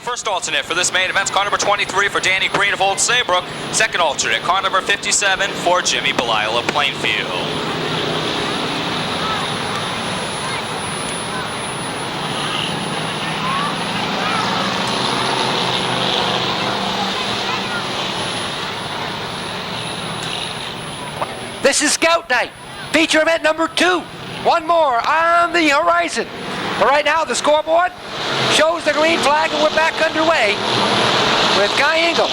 First alternate for this main event, car number 23 for Danny Green of Old Saybrook. Second alternate, car number 57 for Jimmy Belisle of Plainfield. This is Scout Night, feature event number 2. One more on the horizon. But right now, the scoreboard shows the green flag, and we're back underway with Guy Ingham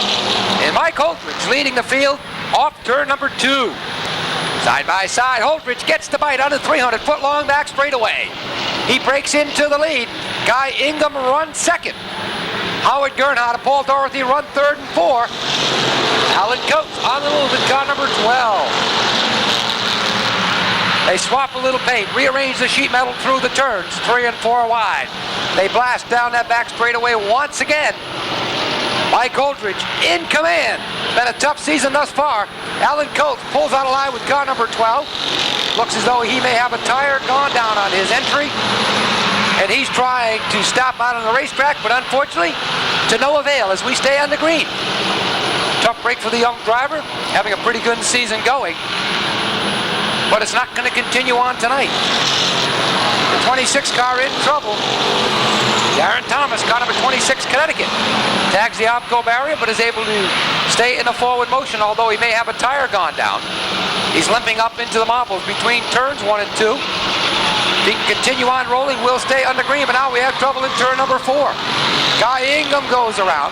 and Mike Holdridge leading the field off turn number 2. Side by side, Holdridge gets the bite on the 300-foot-long back straightaway. He breaks into the lead. Guy Ingham runs second. Howard Gernhardt and Paul Dorothy run third and 4. Alan Coates on the move with car number 12. They swap a little paint, rearrange the sheet metal through the turns, 3 and 4 wide. They blast down that back straightaway once again. Mike Holdridge in command. Been a tough season thus far. Alan Coates pulls out a line with car number 12. Looks as though he may have a tire gone down on his entry. And he's trying to stop out on the racetrack, but unfortunately, to no avail as we stay on the green. Tough break for the young driver, having a pretty good season going. But it's not going to continue on tonight. The 26 car in trouble. Darren Thomas, car number 26, Connecticut. Tags the opco barrier, but is able to stay in a forward motion, although he may have a tire gone down. He's limping up into the marbles between turns 1 and 2. If he can continue on rolling, we'll stay under green, but now we have trouble in turn number 4. Guy Ingham goes around.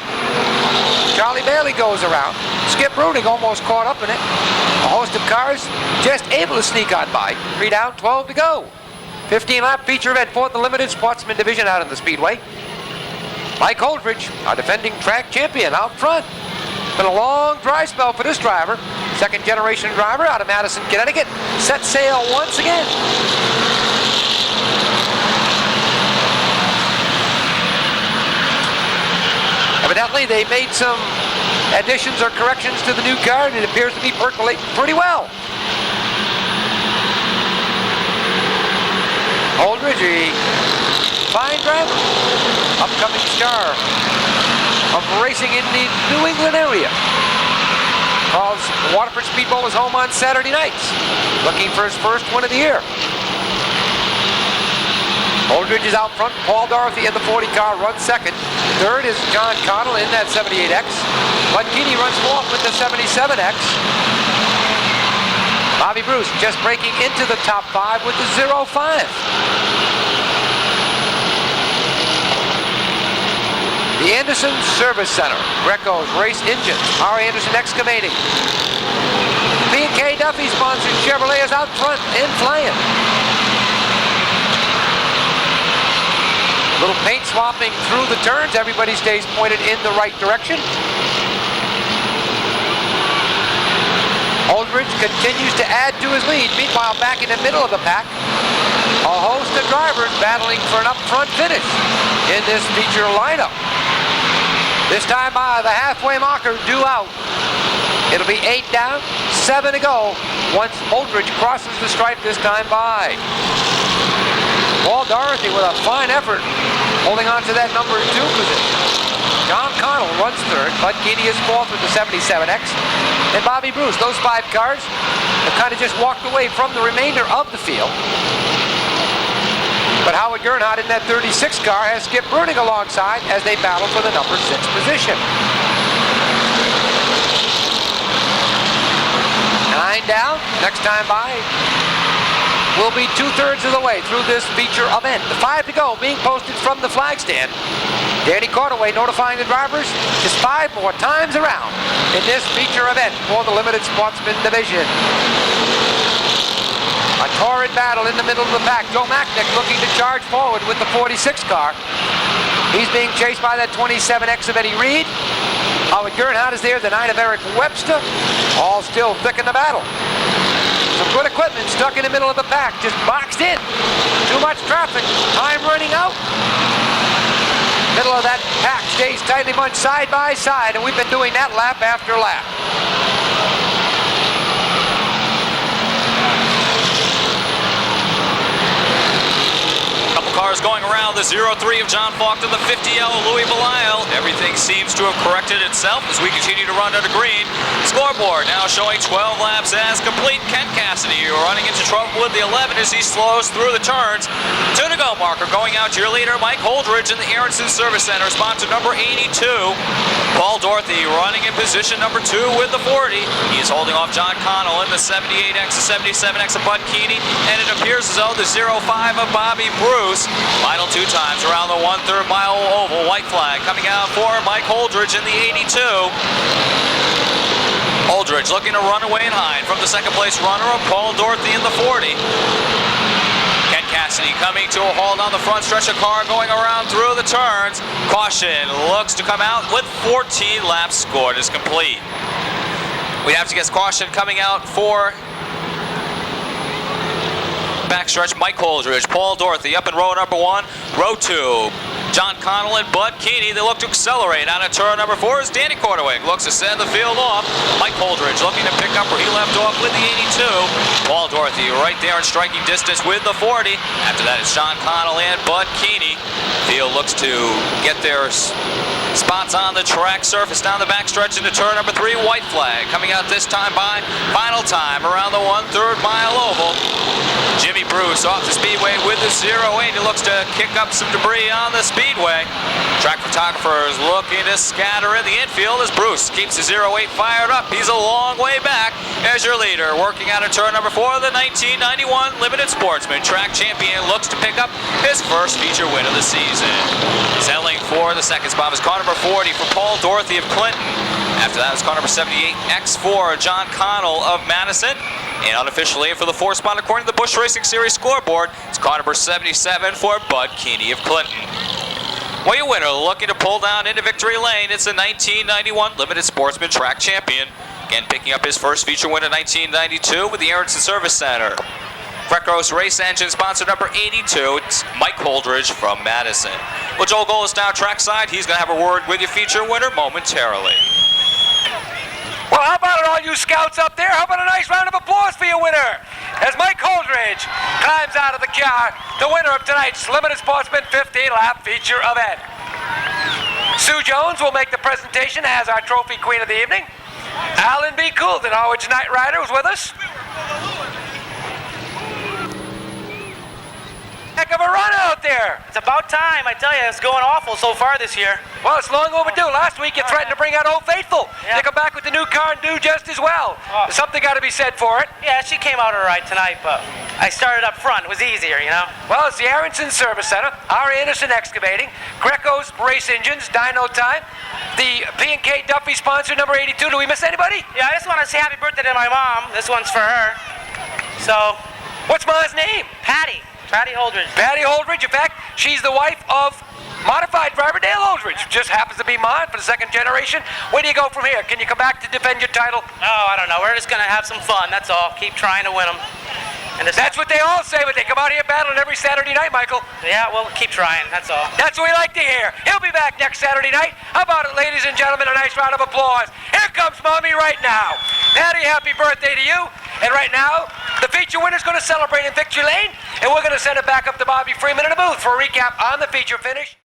Charlie Bailey goes around. Skip Bruning almost caught up in it. A host of cars just able to sneak on by. 3 down, 12 to go. 15-lap feature event for the limited Sportsman division out in the Speedway. Mike Holdridge, our defending track champion, out front. Been a long dry spell for this driver. Second generation driver out of Madison, Connecticut. Set sail once again. Evidently, they made some additions or corrections to the new car, and it appears to be percolating pretty well. Holdridge, a fine driver, upcoming star of racing in the New England area. Calls Waterford Speedbowl his home on Saturday nights, looking for his first win of the year. Holdridge is out front. Paul Dorothy in the 40 car runs second. Third is John Connell in that 78X. Bud Keeney runs fourth with the 77X. Bobby Bruce just breaking into the top 5 with the 05. The Anderson Service Center. Greco's Race Engines. R. Anderson Excavating. P&K Duffy sponsored Chevrolet is out front in flying. Little paint swapping through the turns. Everybody stays pointed in the right direction. Holdridge continues to add to his lead. Meanwhile, back in the middle of the pack, a host of drivers battling for an up-front finish in this feature lineup. This time by the halfway marker due out. It'll be 8 down, 7 to go once Holdridge crosses the stripe this time by. Paul Dorothy with a fine effort, holding on to that number 2 position. John Connell runs third. Bud Keeney is fourth with the 77X. And Bobby Bruce, those 5 cars have kind of just walked away from the remainder of the field. But Howard Gernhardt in that 36 car has Skip Bruning alongside as they battle for the number 6 position. 9 down, next time by. Will be 2/3 of the way through this feature event. The 5 to go being posted from the flag stand. Danny Cordaway notifying the drivers just 5 more times around in this feature event for the limited Sportsman division. A torrid battle in the middle of the pack. Joe Macknick looking to charge forward with the 46 car. He's being chased by that 27X of Eddie Reed. Howard Gernhardt is there, the 9 of Eric Webster. All still thick in the battle. Some good equipment stuck in the middle of the pack, just boxed in. Too much traffic, time running out. Middle of that pack stays tightly bunched side by side, and we've been doing that lap after lap. Couple cars cars going around the 03 of John Faulkner, the 50L of Louis Belisle. Everything seems to have corrected itself as we continue to run under green. Scoreboard now showing 12 laps as complete. Ken Cassidy running into trouble with the 11 as he slows through the turns. 2 to go marker going out to your leader, Mike Holdridge in the Aronson Service Center, sponsor number 82. Paul Dorothy running in position number 2 with the 40. He's holding off John Connell in the 78X, the 77X of Bud Keeney, and it appears as though the 05 of Bobby Bruce. Final 2 times around the 1/3 mile oval. White flag coming out for Mike Holdridge in the 82. Holdridge looking to run away and hide from the second place runner-up, Paul Dorothy in the 40. Ken Cassidy coming to a halt on the front stretch of car going around through the turns. Caution looks to come out with 14 laps scored is complete. We have to get caution coming out for backstretch Mike Holdridge. Paul Dorothy up in row number 1. Row 2, John Connell and Bud Keeney. They look to accelerate out of turn number 4 as Danny Corderwig looks to send the field off. Mike Holdridge looking to pick up where he left off with the 82. Paul Dorothy right there in striking distance with the 40. After that it's John Connell and Bud Keeney. Field looks to get their spots on the track surface down the backstretch into turn number 3. White flag coming out this time by final time around the 1/3 mile oval. Jimmy Bruce off the speedway with the 08. He looks to kick up some debris on the speedway. Track photographers looking to scatter in the infield as Bruce keeps the 08 fired up. He's a long way back as your leader. Working out of turn number 4, the 1991 Limited Sportsman track champion looks to pick up his first feature win of the season. Settling for the second spot is car number 40 for Paul Dorothy of Clinton. After that is car number 78, X4, John Connell of Madison. And unofficially for the 4th spot, according to the Busch Racing Series scoreboard, it's car number 77 for Bud Keeney of Clinton. Well, your winner looking to pull down into victory lane. It's the 1991 Limited Sportsman track champion. Again, picking up his first feature win in 1992 with the Aronson Service Center. Frecros Race Engine sponsor number 82. It's Mike Holdridge from Madison. Well, Joel Gold is now trackside. He's going to have a word with your feature winner momentarily. Well, how about it, all you scouts up there? How about a nice round of applause for your winner? As Mike Holdridge climbs out of the car, the winner of tonight's Limited Sportsman 50-lap feature event. Sue Jones will make the presentation as our trophy queen of the evening. Alan B. Coulton, our Night Rider, is with us. Heck of a run out there. It's about time, I tell you. It's going awful so far this year. Well, it's long overdue. Last week you threatened to bring out Old Faithful. Yeah. They come back with the new car and do just as well. There's something got to be said for it. Yeah, she came out all right tonight, but I started up front. It was easier, you know? Well, it's the Aronson Service Center, R. Anderson Excavating, Greco's Race Engines, Dyno Time, the P&K Duffy sponsor number 82. Do we miss anybody? Yeah, I just want to say happy birthday to my mom. This one's for her. So, What's Ma's name? Patty Holdridge. Patty Holdridge. In fact, she's the wife of modified driver Dale Holdridge. Just happens to be mine for the second generation. Where do you go from here? Can you come back to defend your title? Oh, I don't know. We're just going to have some fun, that's all. Keep trying to win them. That's what they all say, but they come out here battling every Saturday night, Michael. Yeah, we'll keep trying, that's all. That's what we like to hear. He'll be back next Saturday night. How about it, ladies and gentlemen? A nice round of applause. Here comes Mommy right now. Patty, happy birthday to you. And right now, the feature winner's going to celebrate in victory lane, and we're going to send it back up to Bobby Freeman in the booth for a recap on the feature finish.